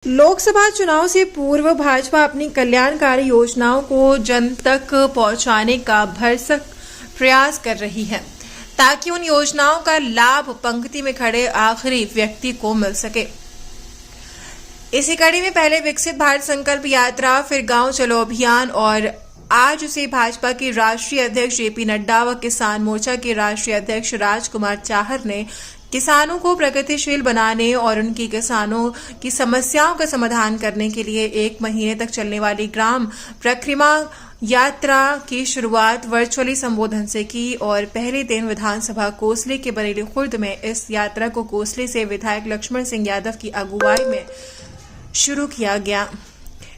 लोकसभा चुनाव से पूर्व भाजपा अपनी कल्याणकारी योजनाओं को जन तक पहुंचाने का भरसक प्रयास कर रही है ताकि उन योजनाओं का लाभ पंक्ति में खड़े आखिरी व्यक्ति को मिल सके। इसी कड़ी में पहले विकसित भारत संकल्प यात्रा, फिर गांव चलो अभियान और आज उसे भाजपा के राष्ट्रीय अध्यक्ष जेपी नड्डा व किसान मोर्चा के राष्ट्रीय अध्यक्ष राजकुमार चाहर ने किसानों को प्रगतिशील बनाने और उनकी किसानों की समस्याओं का समाधान करने के लिए 1 महीने तक चलने वाली ग्राम परिक्रमा यात्रा की शुरुआत वर्चुअली संबोधन से की और पहले दिन विधानसभा कोसली के बरेली खुर्द में इस यात्रा को कोसली से विधायक लक्ष्मण सिंह यादव की अगुवाई में शुरू किया गया।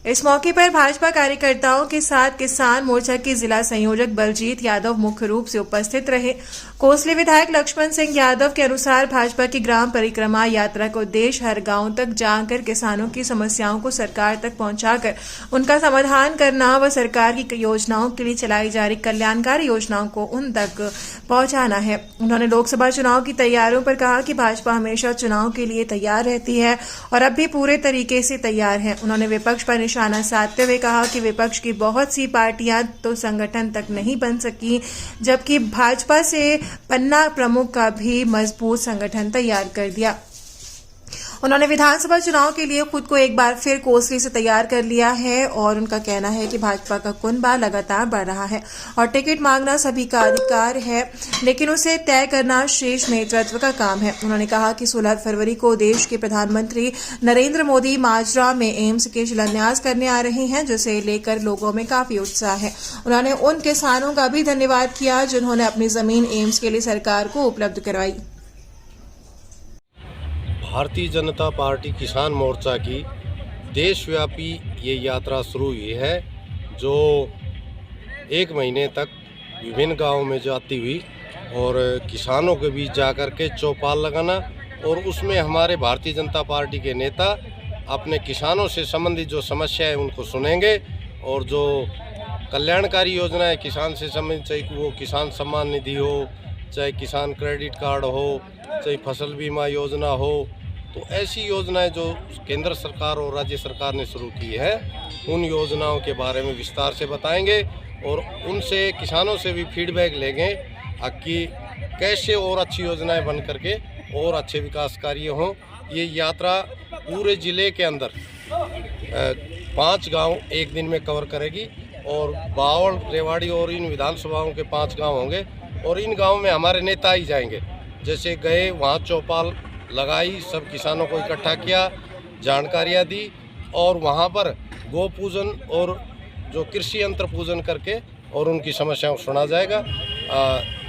इस मौके पर भाजपा कार्यकर्ताओं के साथ किसान मोर्चा के जिला संयोजक बलजीत यादव मुख्य रूप से उपस्थित रहे। कोसली विधायक लक्ष्मण सिंह यादव के अनुसार भाजपा की ग्राम परिक्रमा यात्रा का उद्देश्य हर गांव तक जाकर किसानों की समस्याओं को सरकार तक पहुंचाकर उनका समाधान करना व सरकार की योजनाओं के लिए चलाई जा रही कल्याणकारी योजनाओं को उन तक पहुंचाना है। उन्होंने लोकसभा चुनाव की तैयारियों पर कहा कि भाजपा हमेशा चुनाव के लिए तैयार रहती है और अब भी पूरे तरीके से तैयार है। उन्होंने विपक्ष पर निशाना साधते हुए कहा कि विपक्ष की बहुत सी पार्टियां तो संगठन तक नहीं बन सकी, जबकि भाजपा से पन्ना प्रमुख का भी मजबूत संगठन तैयार कर दिया। उन्होंने विधानसभा चुनाव के लिए खुद को एक बार फिर कोसली से तैयार कर लिया है और उनका कहना है कि भाजपा का कुनबा लगातार बढ़ रहा है और टिकट मांगना सभी का अधिकार है, लेकिन उसे तय करना शीर्ष नेतृत्व का काम है। उन्होंने कहा कि 16 फरवरी को देश के प्रधानमंत्री नरेंद्र मोदी माजरा में एम्स के शिलान्यास करने आ रहे हैं, जिसे लेकर लोगों में काफी उत्साह है। उन्होंने उन किसानों का भी धन्यवाद किया जिन्होंने अपनी जमीन एम्स के लिए सरकार को उपलब्ध करवाई। भारतीय जनता पार्टी किसान मोर्चा की देशव्यापी ये यात्रा शुरू हुई है, जो 1 महीने तक विभिन्न गांवों में जाती हुई और किसानों के बीच जाकर के चौपाल लगाना और उसमें हमारे भारतीय जनता पार्टी के नेता अपने किसानों से संबंधित जो समस्याएं उनको सुनेंगे और जो कल्याणकारी योजनाएं किसान से संबंधित, चाहे वो किसान सम्मान निधि हो, चाहे किसान क्रेडिट कार्ड हो, चाहे फसल बीमा योजना हो, तो ऐसी योजनाएं जो केंद्र सरकार और राज्य सरकार ने शुरू की है उन योजनाओं के बारे में विस्तार से बताएंगे और उनसे किसानों से भी फीडबैक लेंगे कि कैसे और अच्छी योजनाएं बन करके और अच्छे विकास कार्य हों। ये यात्रा पूरे ज़िले के अंदर 5 गांव एक दिन में कवर करेगी और बावल, रेवाड़ी और इन विधानसभाओं के 5 गांव होंगे और इन गाँव में हमारे नेता ही जाएंगे। जैसे गए वहाँ चौपाल लगाई, सब किसानों को इकट्ठा किया, जानकारियाँ दी और वहाँ पर गौ पूजन और जो कृषि यंत्र पूजन करके और उनकी समस्याओं को सुना जाएगा।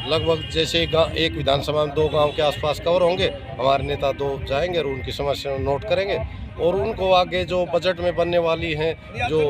लगभग जैसे एक विधानसभा में 2 गांव के आसपास कवर होंगे, हमारे नेता 2 जाएंगे और उनकी समस्याओं नोट करेंगे और उनको आगे जो बजट में बनने वाली हैं, जो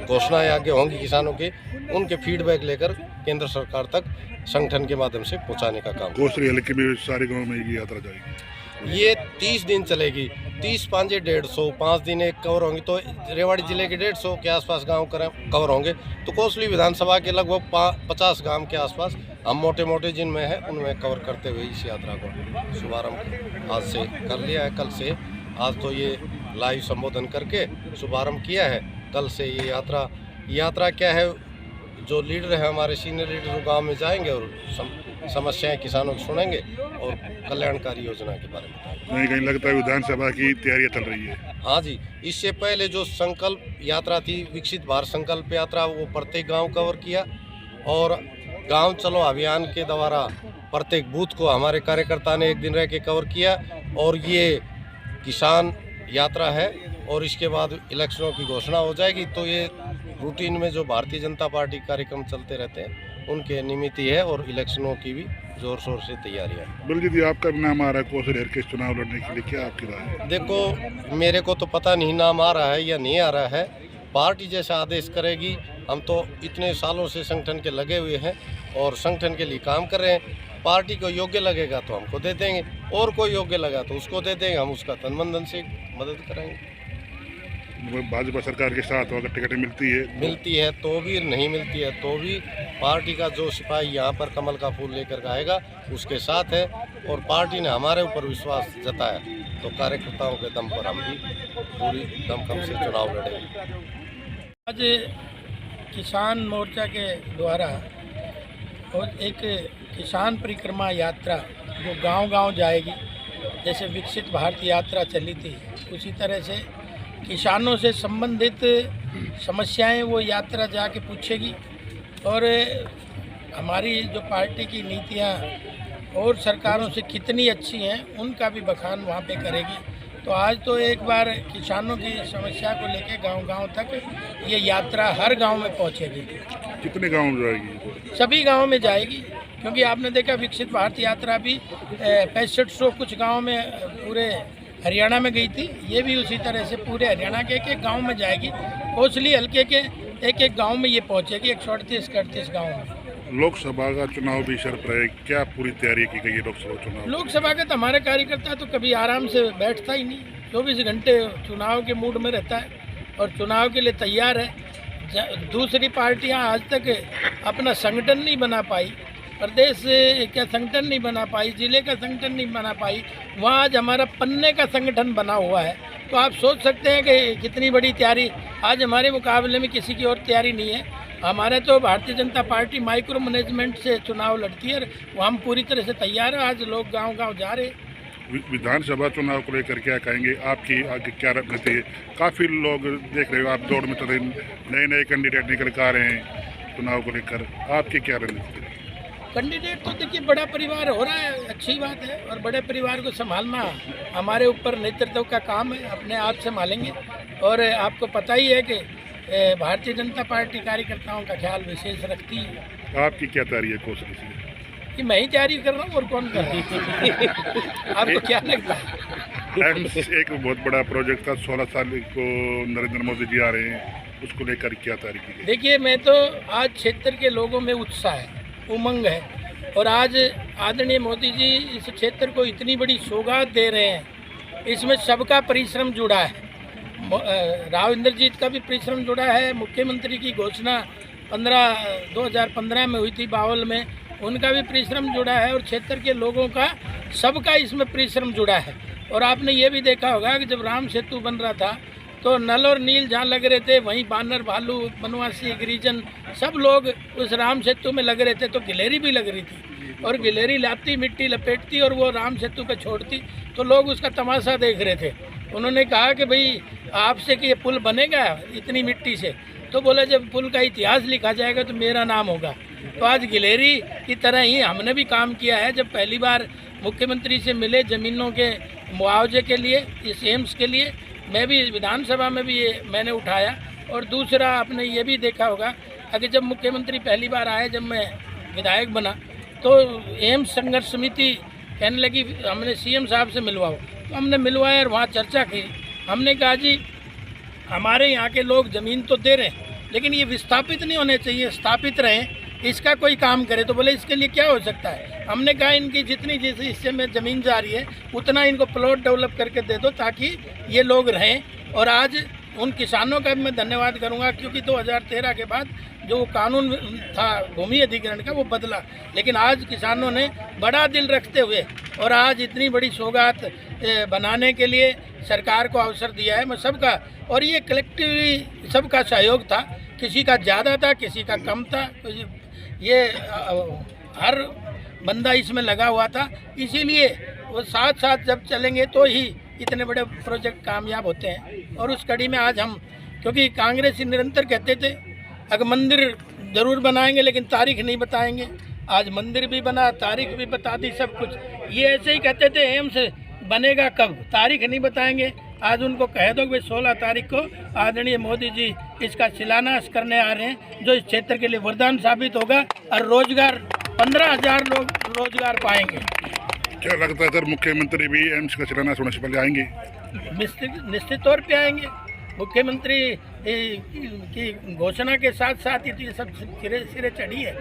घोषणाएं आगे होंगी किसानों की, उनके फीडबैक लेकर केंद्र सरकार तक संगठन के माध्यम से पहुंचाने का काम। कोसली हल्के में सारे गाँव में ये यात्रा जाएगी। ये 30 दिन चलेगी, 30 5 150, 5 दिन एक कवर होंगे तो रेवाड़ी जिले के 150 के आसपास गांव कवर होंगे। तो कोसली विधानसभा के लगभग 50 गांव के आसपास हम मोटे मोटे जिनमें हैं उनमें कवर करते हुए इस यात्रा को शुभारंभ आज से कर लिया है। कल से, आज तो ये लाइव संबोधन करके शुभारंभ किया है, कल से ये यात्रा क्या है, जो लीडर है हमारे सीनियर लीडर वो गांव में जाएंगे और समस्याएं किसानों को सुनेंगे और कल्याणकारी योजना के बारे में। कहीं लगता है विधानसभा की तैयारियां चल रही है। हाँ जी, इससे पहले जो संकल्प यात्रा थी, विकसित भारत संकल्प यात्रा, वो प्रत्येक गांव कवर किया और गांव चलो अभियान के द्वारा प्रत्येक बूथ को हमारे कार्यकर्ता ने 1 दिन रह के कवर किया और ये किसान यात्रा है और इसके बाद इलेक्शनों की घोषणा हो जाएगी। तो ये रूटीन में जो भारतीय जनता पार्टी कार्यक्रम चलते रहते हैं उनके निमित्त ही है और इलेक्शनों की भी जोर शोर से तैयारी है। बलजीत जी, आपका भी नाम आ रहा है कोसली हल्के चुनाव लड़ने के लिए, क्या आपकी राय है? देखो, मेरे को तो पता नहीं नाम आ रहा है या नहीं आ रहा है, पार्टी जैसा आदेश करेगी। हम तो इतने सालों से संगठन के लगे हुए हैं और संगठन के लिए काम कर रहे हैं। पार्टी को योग्य लगेगा तो हमको दे देंगे और कोई योग्य लगा तो उसको दे देंगे, हम उसका तन मन धन से मदद करेंगे। भाजपा सरकार के साथ अगर टिकटें मिलती है तो भी, नहीं मिलती है तो भी पार्टी का जो सिपाही यहाँ पर कमल का फूल लेकर आएगा उसके साथ है और पार्टी ने हमारे ऊपर विश्वास जताया तो कार्यकर्ताओं के दम पर हम भी पूरी दमखम से चुनाव लड़ेंगे। आज किसान मोर्चा के द्वारा और एक किसान परिक्रमा यात्रा जो गांव-गांव जाएगी, जैसे विकसित भारत यात्रा चली थी, उसी तरह से किसानों से संबंधित समस्याएं वो यात्रा जाके पूछेगी और हमारी जो पार्टी की नीतियां और सरकारों से कितनी अच्छी हैं उनका भी बखान वहाँ पे करेगी। तो आज तो एक बार किसानों की समस्या को लेके गांव-गांव तक ये यात्रा हर गांव में पहुँचेगी। कितने गांव में जाएगी? सभी गांव में जाएगी, क्योंकि आपने देखा विकसित भारत यात्रा भी 6500 कुछ गांव में पूरे हरियाणा में गई थी। ये भी उसी तरह से पूरे हरियाणा के एक गांव में जाएगी। कोसली हल्के के एक गांव में ये पहुंचेगी, 138 गांव में। लोकसभा का चुनाव भी सर पर है, क्या पूरी तैयारी की गई है लोकसभा चुनाव? लोकसभा का तो हमारे कार्यकर्ता तो कभी आराम से बैठता ही नहीं, 24 घंटे चुनाव के मूड में रहता है और चुनाव के लिए तैयार है। दूसरी पार्टियां आज तक अपना संगठन नहीं बना पाई, प्रदेश का संगठन नहीं बना पाई, जिले का संगठन नहीं बना पाई, वहाँ आज हमारा पन्ने का संगठन बना हुआ है। तो आप सोच सकते हैं कि कितनी बड़ी तैयारी आज हमारे मुकाबले में किसी की और तैयारी नहीं है। हमारे तो Bharatiya Janata party micro management से चुनाव लड़ती है, वो हम पूरी तरह से तैयार हैं। आज लोग गांव-गांव जा रहे हैं। विधानसभा चुनाव को लेकर क्या कहेंगे? आपकी आगे क्या रणनीति है? काफ़ी लोग देख रहे हो, आप दौड़ में तो नए कैंडिडेट निकल कर आ रहे हैं चुनाव को लेकर, आपकी क्या रणनीति है? कैंडिडेट तो देखिए बड़ा परिवार हो रहा है, अच्छी बात है, और बड़े परिवार को संभालना हमारे ऊपर नेतृत्व का काम है, अपने आप संभालेंगे। और आपको पता ही है कि भारतीय जनता पार्टी कार्यकर्ताओं का ख्याल विशेष रखती है। आपकी क्या तैयारी है कोसली से? कि मैं ही तैयारी कर रहा हूँ और कौन कर रहा है? आपको क्या लगता है? एम्स एक बहुत बड़ा प्रोजेक्ट था, 16 साल को नरेंद्र मोदी जी आ रहे हैं, उसको लेकर क्या तैयारी की गई? देखिए, मैं तो आज क्षेत्र के लोगों में उत्साह है, उमंग है, और आज आदरणीय मोदी जी इस क्षेत्र को इतनी बड़ी सौगात दे रहे हैं। इसमें सबका परिश्रम जुड़ा है, राव इंद्रजीत का भी परिश्रम जुड़ा है, मुख्यमंत्री की घोषणा 2015 में हुई थी बावल में, उनका भी परिश्रम जुड़ा है, और क्षेत्र के लोगों का सबका इसमें परिश्रम जुड़ा है। और आपने ये भी देखा होगा कि जब राम सेतु बन रहा था तो नल और नील जहाँ लग रहे थे, वहीं बानर, भालू, बनवासी, गिरिजन सब लोग उस राम सेतु में लग रहे थे। तो गिलेरी भी लग रही थी, और गिलेरी लाती, मिट्टी लपेटती और वो राम सेतु पे छोड़ती, तो लोग उसका तमाशा देख रहे थे। उन्होंने कहा कि भाई आपसे कि ये पुल बनेगा इतनी मिट्टी से? तो बोला जब पुल का इतिहास लिखा जाएगा तो मेरा नाम होगा। तो आज गिलेरी की तरह ही हमने भी काम किया है। जब पहली बार मुख्यमंत्री से मिले ज़मीनों के मुआवजे के लिए, इस एम्स के लिए, मैं भी विधानसभा में भी ये मैंने उठाया। और दूसरा आपने ये भी देखा होगा कि जब मुख्यमंत्री पहली बार आए, जब मैं विधायक बना, तो एम्स संघर्ष समिति कहने लगी हमने सीएम साहब से मिलवाओ, तो हमने मिलवाया और वहाँ चर्चा की। हमने कहा जी हमारे यहाँ के लोग ज़मीन तो दे रहे हैं, लेकिन ये विस्थापित नहीं होने चाहिए, स्थापित रहें, इसका कोई काम करे। तो बोले इसके लिए क्या हो सकता है? हमने कहा इनकी जितनी जिस हिस्से में ज़मीन जा रही है उतना इनको प्लॉट डेवलप करके दे दो ताकि ये लोग रहें। और आज उन किसानों का भी मैं धन्यवाद करूंगा, क्योंकि 2013 के बाद जो कानून था भूमि अधिग्रहण का वो बदला, लेकिन आज किसानों ने बड़ा दिल रखते हुए और आज इतनी बड़ी सौगात बनाने के लिए सरकार को अवसर दिया है। मैं सबका, और ये कलेक्टिवली सबका सहयोग था, किसी का ज़्यादा था, किसी का कम था, ये हर बंदा इसमें लगा हुआ था। इसीलिए वो साथ साथ जब चलेंगे तो ही इतने बड़े प्रोजेक्ट कामयाब होते हैं। और उस कड़ी में आज हम, क्योंकि कांग्रेस निरंतर कहते थे अगर मंदिर ज़रूर बनाएंगे लेकिन तारीख नहीं बताएंगे, आज मंदिर भी बना, तारीख भी बता दी, सब कुछ। ये ऐसे ही कहते थे एम्स बनेगा कब, तारीख नहीं बताएंगे। आज उनको कह दो कि 16 तारीख को आदरणीय मोदी जी इसका शिलान्यास करने आ रहे हैं, जो इस क्षेत्र के लिए वरदान साबित होगा और रोजगार 15,000 लोग रोजगार पाएंगे। क्या लगता है सर, मुख्यमंत्री भी एम्स का शिलान्यास होने से पहले आएंगे? निश्चित तौर पे आएंगे। मुख्यमंत्री की घोषणा के साथ साथ ही ये सब सिरे चढ़ी है।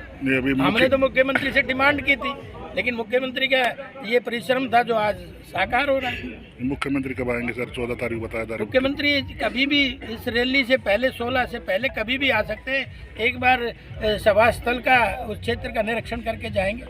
हमने तो मुख्यमंत्री से डिमांड की थी, लेकिन मुख्यमंत्री का ये परिश्रम था जो आज साकार हो रहा है। मुख्यमंत्री कब आएंगे सर? 14 तारीख बताया था। मुख्यमंत्री कभी भी इस रैली से पहले, 16 से पहले कभी भी आ सकते हैं। एक बार सभा स्थल का, उस क्षेत्र का निरीक्षण करके जाएंगे।